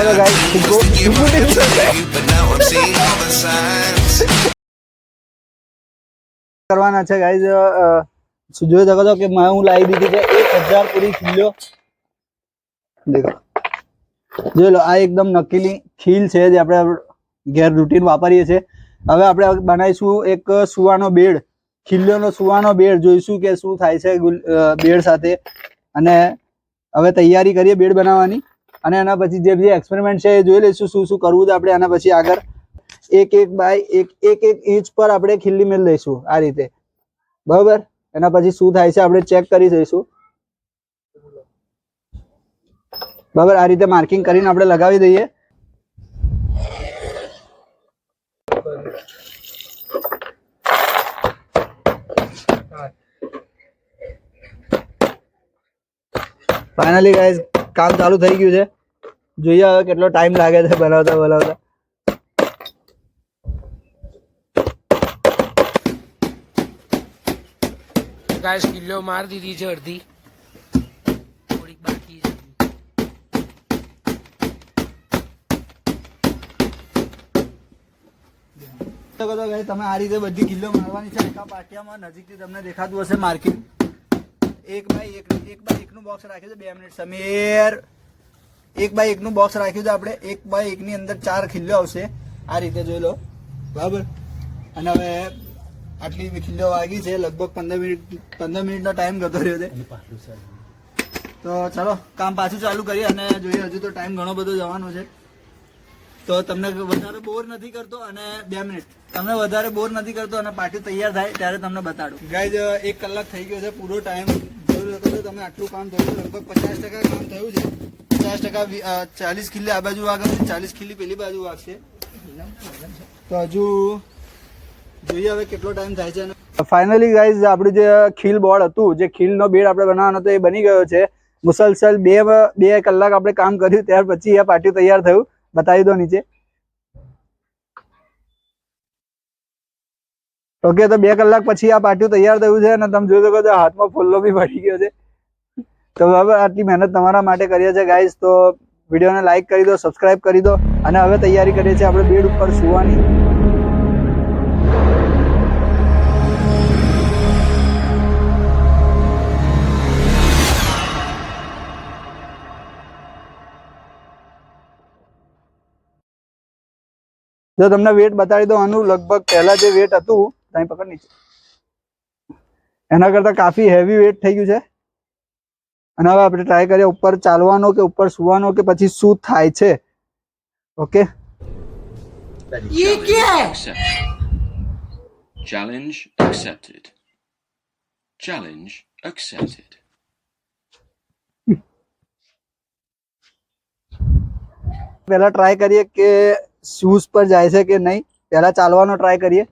चलो गाइस करवाना है गाइस जो देखो तो कि मैं हूँ लाई दी थी 1000 पूरी खिल्लो देखो जो लो आ एकदम नकीली ખીલ છે જે આપણે ઘેર રૂટીન વાપરીએ છે હવે આપણે બનાવીશું એક સુવાનો બેડ ખીલ્લોનો સુવાનો બેડ જોઈશું કે શું થાય છે બેડ સાથે અને હવે તૈયારી કરીએ બેડ બનાવવાની અને એના પછી જે જે એક્સપેરિમેન્ટ છે એ જોઈ લઈશું શું શું કરવું છે આપણે આના પછી આગળ એક એક બાય એક ઇંચ પર આપણે ખીલ્લી મેલ લઈશું આ રીતે બરાબર એના પછી શું થાય છે આપણે ચેક કરી જઈશું બરાબર આ રીતે માર્કિંગ કરીને આપણે લગાવી દઈએ फाइनली गाइस काम चालू થઈ ગયું છે જોઈએ હવે કેટલો ટાઈમ લાગે છે બનાવતા બનાવતા गाइस किलो मार दी थी अर्धी थोड़ी बाकी है તો ગાઈસ તમે આ રીતે બધી કિલો મારવાની છે એકા પાટિયામાં નજીકથી તમને દેખાતું હશે માર્કિંગ 1 બાય 1 નું બોક્સ રાખ્યું છે 2 મિનિટ સમીર 1 બાય 1 નું બોક્સ રાખ્યું છે આપણે 1 બાય 1 ની અંદર 4 ખિલ્લો આવશે આ રીતે જોઈ લો બરાબર અને હવે આટલી ખિલ્લો વાગી છે લગભગ 15 મિનિટનો ટાઈમ ગતો રહ્યો છે તો ચાલો કામ પાછું ચાલુ કરીએ અને જોઈએ હજુ તો ટાઈમ ઘણો બધો જવાનો છે તો તમને વધારે બોર નથી કરતો અને 2 મિનિટ તમને વધારે બોર નથી કરતો અને પાટી તૈયાર થાય ત્યારે તમને બતાડું ગાઈઝ 1 કલાક થઈ ગયો છે પૂરો ટાઈમ જોયું તો તમે આટલું કામ થયું લગભગ 50% કામ થયું છે 50% 40 ખિલ્લી આ બાજુ વાગે 40 ખિલ્લી પેલી બાજુ વાગશે તો હજુ જોઈએ હવે કેટલો ટાઈમ થાય છે ફાઇનલી ગાઈઝ આપણું જે ખીલ બોર્ડ હતું જે ખીલનો બેડ આપણે બનાવવાનો હતો એ બની ગયો છે મુસલસલ 2 કલાક આપણે કામ કર્યું ત્યાર પછી આ પાટી તૈયાર થયું बताई दो नीचे ओके तो 2 કલાક પછી આ પાટિયું તૈયાર થયું છે અને તમે જોઈ શકો છો હાથમાં ફોલ્લો બી પડી ગયો છે તો હવે આટલી મહેનત તમારા માટે કરીએ છે ગાઈસ તો વિડીયોને લાઈક કરી દો સબસ્ક્રાઇબ કરી દો અને હવે તૈયારી કરીએ છીએ આપણે બેડ ઉપર સુવાની જો તમને વેટ બતાવી દો આનું લગભગ પહેલા જે વેટ હતું ત્યાં પકડ નીચે એના કરતા કાફી હેવી વેટ થઈ ગયું છે અને હવે આપણે ટ્રાય કરીએ ઉપર ચાલવાનો કે ઉપર સુવાનો કે પછી શું થાય છે ઓકે ये क्या है Challenge accepted. Challenge accepted. પહેલા ટ્રાય કરીએ કે શૂઝ પર જાય છે કે નહીં પહેલા ચાલવાનો ટ્રાય કરીએ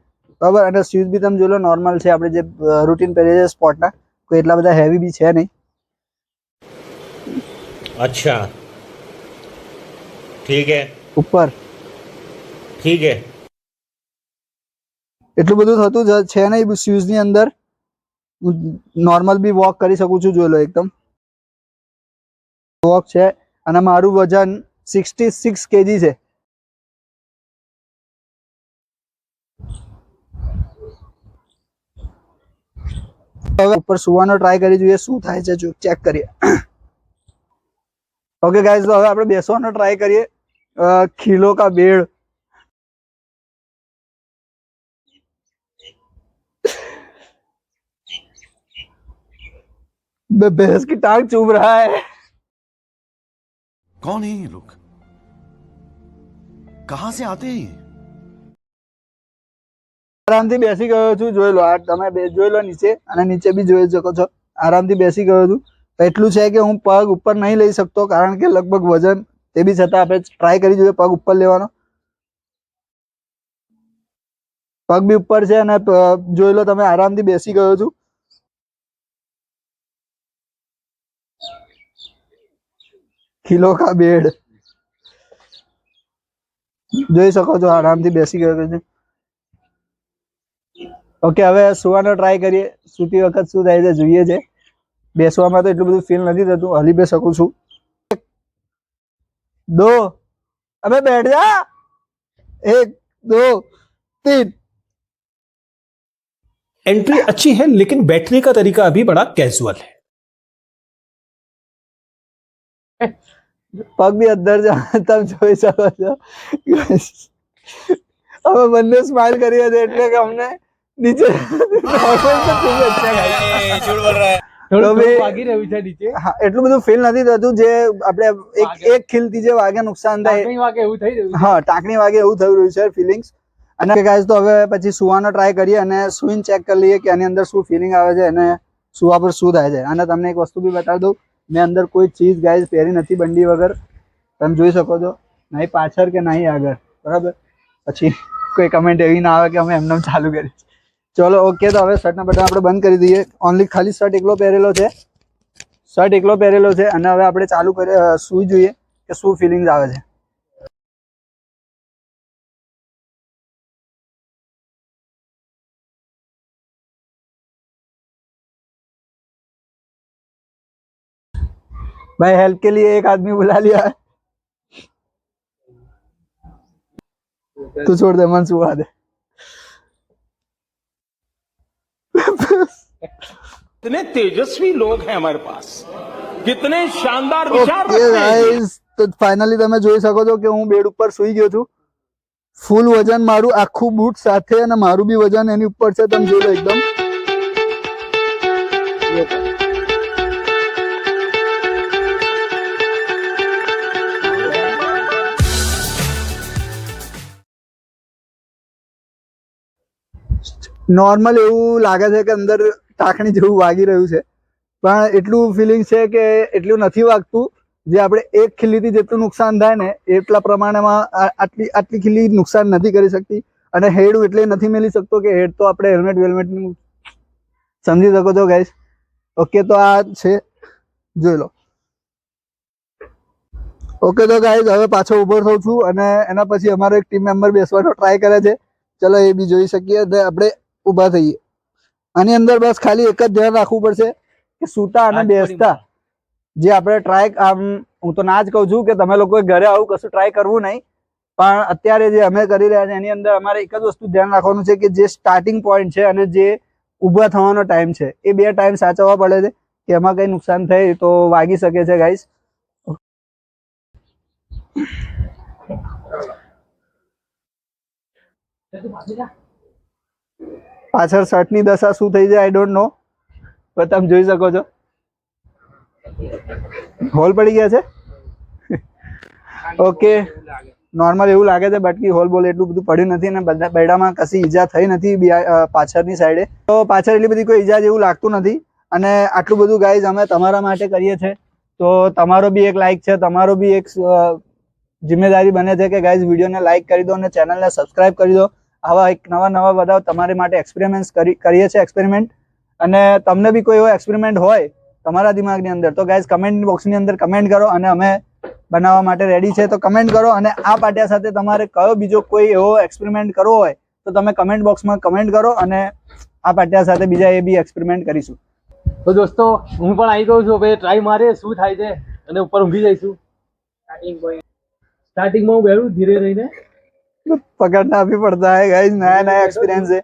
બરાબર અને શૂઝ બી તમે જોઈ લો નોર્મલ છે આપણે જે રૂટીન પહેરીએ છીએ સ્પોર્ટના કોઈ એટલા બધા હેવી બી છે નહીં अच्छा ठीक है ઉપર ठीक है એટલું બધું થતું છે નહીં શૂઝ ની અંદર નોર્મલ બી વોક કરી શકું છું જોઈ લો એકદમ વોક છે અને મારું વજન 66 kg છે હવે ઉપર સુવાનો ટ્રાય કરી જોઈએ શું થાય છે જો ચેક કરીએ ઓકે ગાઈઝ તો હવે આપણે બેસવાનો ટ્રાય કરીએ ખીલો કા બેડ भैंस की टांग चुभ रहा है कौन है ये लोग कहां से आते हैं ये આરામથી બેસી ગયો છું જોઈ લો આ તમે જોઈ લો નીચે અને નીચે બી જોઈ શકો છો આરામથી બેસી ગયો છું એટલું છે કે હું પગ ઉપર નહીં લઈ શકતો કારણ કે લગભગ વજન તે બી છતાં આપણે ટ્રાય કરી જોઈએ પગ ઉપર લેવાનો પગ બી ઉપર છે અને જોઈ લો તમે આરામથી બેસી ગયો છું કિલો કા બેડ જોઈ શકો છો આરામથી બેસી ગયો છે ઓકે હવે સુવાનો ટ્રાય કરીએ સૂતી વખત શું થાય છે જોઈએ છે બેસવામાં તો એટલું બધું ફીલ નથી થતું હલી બે શકું છું 2 अबे बैठ जा। 1 2 3। एंट्री अच्छी है लेकिन बैठने का तरीका अभी बड़ा कैजुअल है। पग भी अंदर जा तब જોઈ શકો છો। હવે બંને સ્માઈલ કરી હતી એટલે કે અમને નીચે નોર્મલ તો ખૂબ अच्छा ગાય। झूठ बोल रहा है। થોડું વાગી રહ્યું છે નીચે। હા એટલું બધું ફીલ નથી થતું જે આપણે એક ખીલથી જે વાગે નુકસાન થાય ટાંકણી વાગે એવું થઈ રહ્યું છે। હા ટાંકણી વાગે એવું થઈ રહ્યું છે ફીલિંગ્સ। અને ગાઈસ તો હવે પછી સુવાનો ટ્રાય કરીએ અને સુઈને ચેક કરી લઈએ કે આની અંદર શું ફીલિંગ આવે છે અને સુવા પર શું થાય છે। અને તમને એક વસ્તુ બી બતાવી દઉં, મેં અંદર કોઈ ચીજ ગાઈસ પહેરી નથી બંડી વગર, તમે જોઈ શકો છો, નહીં પાછળ કે નહીં આગળ, બરાબર। પછી કોઈ કમેન્ટ એવી ના આવે કે અમે એમને ચાલુ કરી। ચલો ઓકે, તો હવે શર્ટના બટન આપણે બંધ કરી દઈએ। ઓનલી ખાલી શર્ટ એકલો પહેરેલો છે, શર્ટ એકલો પહેરેલો છે અને હવે આપણે ચાલુ કરી સુઈ જોઈએ કે શું ફિલિંગ્સ આવે છે। भाई हेल्प के लिए एक आदमी बुला लिया है, तू छोड़ दे, मन सुहा दे। कितने तेजस्वी लोग हैं हमारे पास, कितने शानदार विचार ओके गाइस, तो फाइनली તમે જોઈ શકો છો કે હું બેડ ઉપર સૂઈ ગયો છું। ફૂલ વજન મારું આખું બૂટ સાથે અને મારું બી વજન એની ઉપર છે, તમે જોઈ લો એકદમ। નોર્મલ એવું લાગે છે કે અંદર ટાંકણી જેવું વાગી રહ્યું છે, પણ એટલું ફિલિંગ છે કે એટલું નથી વાગતું। જે આપણે એક ખીલીથી જેટલું નુકસાન થાય ને એટલા પ્રમાણમાં આટલી ખીલી નુકસાન નથી કરી શકતી। અને હેડ એટલે નથી મેલી શકતો કે હેડ તો આપણે હેલ્મેટ વેલ્મેટનું સમજી શકો છો ગાઈસ। ઓકે, તો આ છે, જોઈ લો। ઓકે તો ગાઈસ હવે પાછો ઉભો થઉં છું અને એના પછી અમારો એક ટીમ મેમ્બર બેસવાનો ટ્રાય કરે છે। ચલો એ બી જોઈ શકીએ, આપણે ઊભા થઈએ। આની અંદર બસ ખાલી એક જ ધ્યાન રાખવું પડશે કે સૂતા અને બેસતા જે આપણે ટ્રાય, આમ હું તો ના જ કહું છું કે તમે લોકોએ ઘરે આવું કશું ટ્રાય કરવું નહીં, પણ અત્યારે જે અમે કરી રહ્યા છીએ એની અંદર અમારે એક જ વસ્તુ ધ્યાન રાખવાનું છે કે જે સ્ટાર્ટિંગ પોઈન્ટ છે અને જે ઊભા થવાનો ટાઈમ છે એ બે ટાઈમ સાચવવા પડે છે કે એમાં કંઈ નુકસાન થાય તો વાગી શકે છે ગાઈસ। પાછળ શર્ટની દશા શું થઈ જાય આઈ ડોન્ટ નો, પણ તમે જોઈ શકો છો હોલ પડી ગયા છે। ઓકે, નોર્મલ એવું લાગે છે, બાકી હોલ બોલ એટલું બધું પડ્યું નથી અને બધા બેડામાં કશી ઈજા થઈ નથી પાછળની સાઈડે, તો પાછળ એટલી બધી કોઈ ઈજા જેવું લાગતું નથી। અને આટલું બધું ગાઈઝ અમે તમારા માટે કરીએ છીએ, તો તમારો બી એક લાઈક છે, તમારો બી એક જિમ્મેદારી બને છે કે ગાઈઝ વિડીયોને લાઈક કરી દો અને ચેનલને સબસ્ક્રાઇબ કરી દો। આવા એક નવા બધા તમારી માટે એક્સપેરિમેન્ટ કરીએ છીએ એક્સપેરિમેન્ટ। અને તમને બી કોઈ એવો એક્સપેરિમેન્ટ હોય તમારા દિમાગની અંદર તો ગાઈઝ કમેન્ટ બોક્સની અંદર કમેન્ટ કરો અને અમે બનાવવા માટે રેડી છે, તો કમેન્ટ કરો। અને આ પાટિયા સાથે તમારે કયો બીજો કોઈ એવો એક્સપેરિમેન્ટ કરવો હોય તો તમે કમેન્ટ બોક્સમાં કમેન્ટ કરો અને આ પાટિયા સાથે બીજા એ બી એક્સપેરિમેન્ટ કરીશું। તો દોસ્તો હું પણ આવી ગયો છું, હવે ટ્રાય મારીએ શું થાય છે અને ઉપર ઊંઘી જઈશું। સ્ટાર્ટિંગમાં હું બેઠું ધીરે રહીને, पकड़ना भी पड़ता है गाइस, नया एक्सपीरियंस है।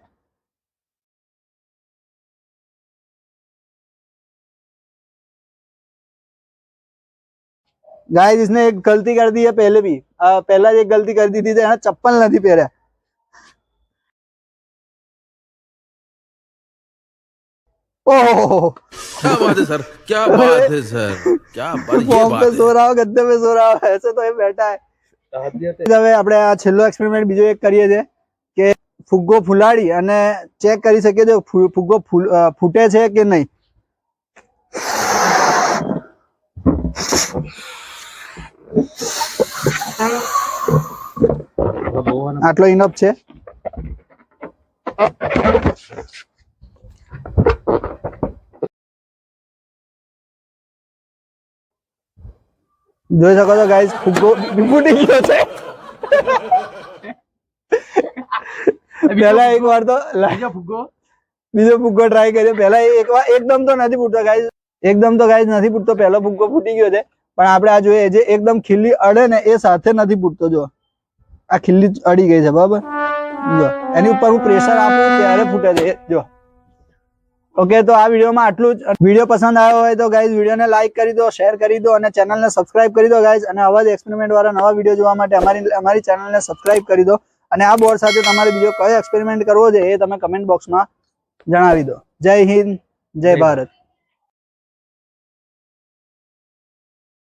गाइस इसने एक गलती कर दी है पहले भी, पहला एक गलती कर दी थी तो चप्पल नहीं पहना। ओह क्या बात है सर, क्या बात है सर, क्या बात, ये फॉर्म बात पे है। सो रहा हो, गद्दे पे सो रहा हो, ऐसे तो ये बैठा है। હવે આપણે આ છેલ્લો એક્સપેરિમેન્ટ બીજો એક કરીએ છીએ કે ફુગ્ગો ફૂલાડી અને ચેક કરી શકીએ જો ફુગ્ગો ફૂટે છે કે નહીં। આટલો ઇનફ છે। જોઈ શકો છો ગાઈસ ફુગ્ગો ફૂટી ગયો છે। પહેલા એક વાર તો બીજો ફુગ્ગો ટ્રાય કર્યો, પહેલા એકદમ તો નથી ફૂટતો ગાઈસ, એકદમ તો ગાઈસ નથી ફૂટતો, પહેલો ફુગ્ગો ફૂટી ગયો છે। પણ આપણે આ જોઈએ જે એકદમ ખીલી અડે ને એ સાથે નથી ફૂટતો। જો આ ખીલ્લી અડી ગઈ છે બરાબર, જો એની ઉપર હું પ્રેશર આપું ત્યારે ફૂટે છે જો. ઓકે, તો આ વિડીયોમાં આટલું જ. વિડીયો પસંદ આવ્યો હોય તો ગાઈઝ વિડીયોને લાઈક કરી દો, શેર કરી દો અને ચેનલને સબસ્ક્રાઇબ કરી દો ગાઈઝ. અને આવા જ એક્સપેરિમેન્ટ વાળા નવા વિડીયો જોવા માટે અમારી ચેનલને સબસ્ક્રાઇબ કરી દો. અને આ બોર્ડ સાથે તમારે બીજો કયો એક્સપેરિમેન્ટ કરવો છે એ તમે કમેન્ટ બોક્સમાં જણાવી દો. જય હિન્દ, જય ભારત.